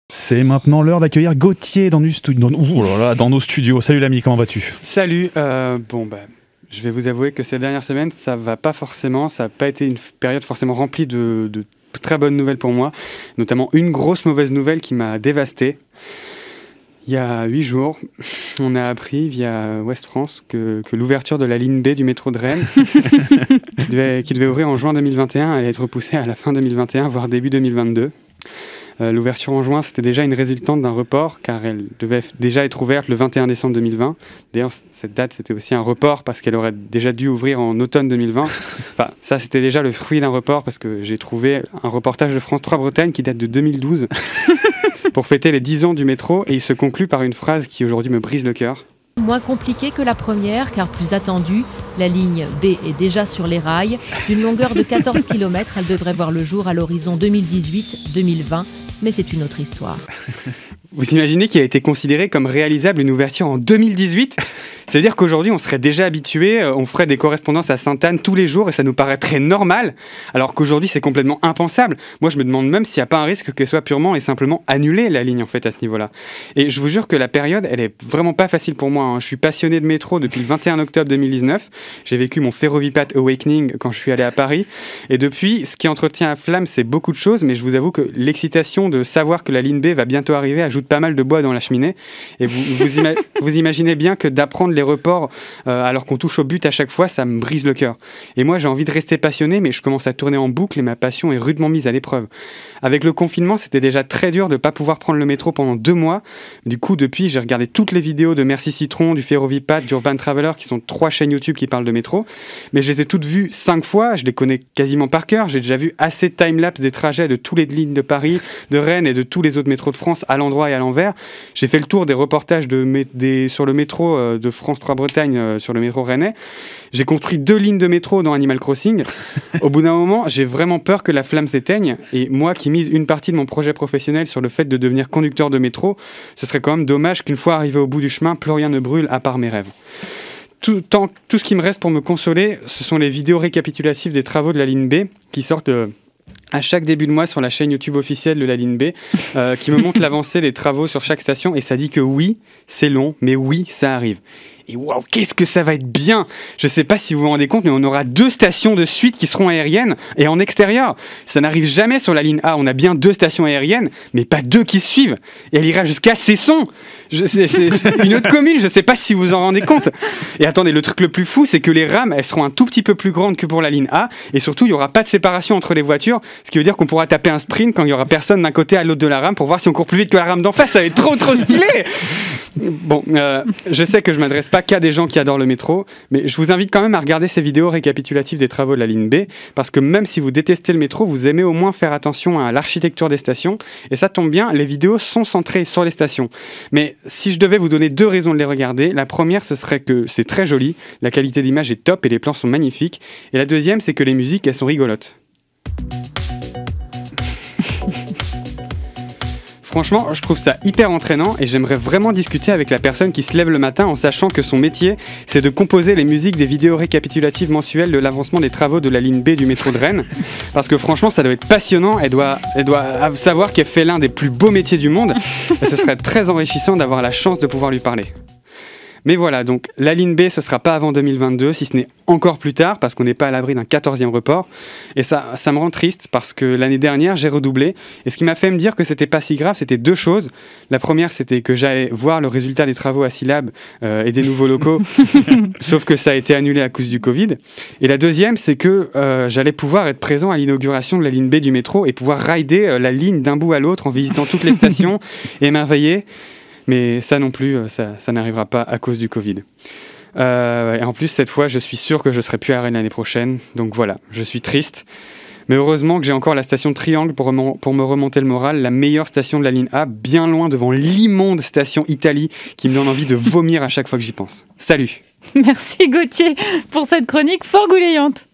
C'est maintenant l'heure d'accueillir Gauthier dans nos studios. Salut l'ami, comment vas-tu ? Salut, je vais vous avouer que ces dernières semaines, ça n'a pas été une période forcément remplie de très bonnes nouvelles pour moi, notamment une grosse mauvaise nouvelle qui m'a dévasté. Il y a 8 jours, on a appris via Ouest France que l'ouverture de la ligne B du métro de Rennes, qui devait ouvrir en juin 2021, allait être repoussée à la fin 2021, voire début 2022. L'ouverture en juin, c'était déjà une résultante d'un report, car elle devait déjà être ouverte le 21 décembre 2020. D'ailleurs, cette date, c'était aussi un report, parce qu'elle aurait déjà dû ouvrir en automne 2020. Enfin, ça, c'était déjà le fruit d'un report, parce que j'ai trouvé un reportage de France 3 Bretagne qui date de 2012, pour fêter les 10 ans du métro, et il se conclut par une phrase qui aujourd'hui me brise le cœur. Moins compliqué que la première, car plus attendue, la ligne B est déjà sur les rails. D'une longueur de 14 km, elle devrait voir le jour à l'horizon 2018-2020, mais c'est une autre histoire. Vous imaginez qu'il a été considéré comme réalisable une ouverture en 2018 ? Ça veut dire qu'aujourd'hui, on serait déjà habitué, on ferait des correspondances à Sainte-Anne tous les jours et ça nous paraîtrait normal, alors qu'aujourd'hui, c'est complètement impensable. Moi, je me demande même s'il n'y a pas un risque qu'elle soit purement et simplement annulée, la ligne, en fait, à ce niveau-là. Et je vous jure que la période, elle est vraiment pas facile pour moi, hein. Je suis passionné de métro depuis le 21 octobre 2019. J'ai vécu mon Ferrovipat Awakening quand je suis allé à Paris. Et depuis, ce qui entretient la flamme, c'est beaucoup de choses, mais je vous avoue que l'excitation de savoir que la ligne B va bientôt arriver ajoute pas mal de bois dans la cheminée. Et vous imaginez bien que d'apprendre les reports alors qu'on touche au but à chaque fois, ça me brise le cœur. Et moi, j'ai envie de rester passionné, mais je commence à tourner en boucle et ma passion est rudement mise à l'épreuve. Avec le confinement, c'était déjà très dur de ne pas pouvoir prendre le métro pendant 2 mois. Du coup, depuis, j'ai regardé toutes les vidéos de Merci Citron, du Ferrovipat, d'Urban Traveler, qui sont 3 chaînes YouTube qui parlent de métro. Mais je les ai toutes vues 5 fois, je les connais quasiment par cœur. J'ai déjà vu assez de time-lapse des trajets de toutes les lignes de Paris, de Rennes et de tous les autres métros de France à l'endroit et à l'envers. J'ai fait le tour des reportages sur le métro de France 3 Bretagne, sur le métro rennais. J'ai construit 2 lignes de métro dans Animal Crossing. Au bout d'un moment, j'ai vraiment peur que la flamme s'éteigne. Et moi qui mise une partie de mon projet professionnel sur le fait de devenir conducteur de métro, ce serait quand même dommage qu'une fois arrivé au bout du chemin, plus rien ne brûle à part mes rêves. Tout ce qui me reste pour me consoler, ce sont les vidéos récapitulatives des travaux de la ligne B qui sortent à chaque début de mois sur la chaîne YouTube officielle de la ligne B, qui me montre l'avancée des travaux sur chaque station. Et ça dit que oui, c'est long, mais oui, ça arrive. Et waouh, qu'est-ce que ça va être bien! Je sais pas si vous vous rendez compte, mais on aura 2 stations de suite qui seront aériennes et en extérieur. Ça n'arrive jamais sur la ligne A. On a bien 2 stations aériennes, mais pas 2 qui se suivent. Et elle ira jusqu'à Cesson. C'est une autre commune, je sais pas si vous en rendez compte. Et attendez, le truc le plus fou, c'est que les rames, elles seront un tout petit peu plus grandes que pour la ligne A. Et surtout, il y aura pas de séparation entre les voitures, ce qui veut dire qu'on pourra taper un sprint quand il y aura personne d'un côté à l'autre de la rame pour voir si on court plus vite que la rame d'en face. Ça va être trop stylé! Bon, je sais que je m'adresse pas qu'à des gens qui adorent le métro, mais je vous invite quand même à regarder ces vidéos récapitulatives des travaux de la ligne B, parce que même si vous détestez le métro, vous aimez au moins faire attention à l'architecture des stations, et ça tombe bien, les vidéos sont centrées sur les stations. Mais si je devais vous donner 2 raisons de les regarder, la première, ce serait que c'est très joli, la qualité d'image est top et les plans sont magnifiques, et la deuxième, c'est que les musiques, elles sont rigolotes. Franchement, je trouve ça hyper entraînant et j'aimerais vraiment discuter avec la personne qui se lève le matin en sachant que son métier, c'est de composer les musiques des vidéos récapitulatives mensuelles de l'avancement des travaux de la ligne B du métro de Rennes. Parce que franchement, ça doit être passionnant. Elle doit savoir qu'elle fait l'un des plus beaux métiers du monde. Et ce serait très enrichissant d'avoir la chance de pouvoir lui parler. Mais voilà, donc la ligne B, ce ne sera pas avant 2022, si ce n'est encore plus tard, parce qu'on n'est pas à l'abri d'un 14e report. Et ça me rend triste, parce que l'année dernière, j'ai redoublé. Et ce qui m'a fait me dire que c'était pas si grave, c'était 2 choses. La première, c'était que j'allais voir le résultat des travaux à Silab et des nouveaux locaux, sauf que ça a été annulé à cause du Covid. Et la deuxième, c'est que j'allais pouvoir être présent à l'inauguration de la ligne B du métro et pouvoir rider la ligne d'un bout à l'autre en visitant toutes les stations et émerveiller. Mais ça non plus, ça n'arrivera pas à cause du Covid. Et en plus, cette fois, je suis sûr que je ne serai plus à Rennes l'année prochaine. Donc voilà, je suis triste. Mais heureusement que j'ai encore la station Triangle pour me remonter le moral, la meilleure station de la ligne A, bien loin devant l'immonde station Italie qui me donne envie de vomir à chaque fois que j'y pense. Salut! Merci Gauthier pour cette chronique fort goulayante.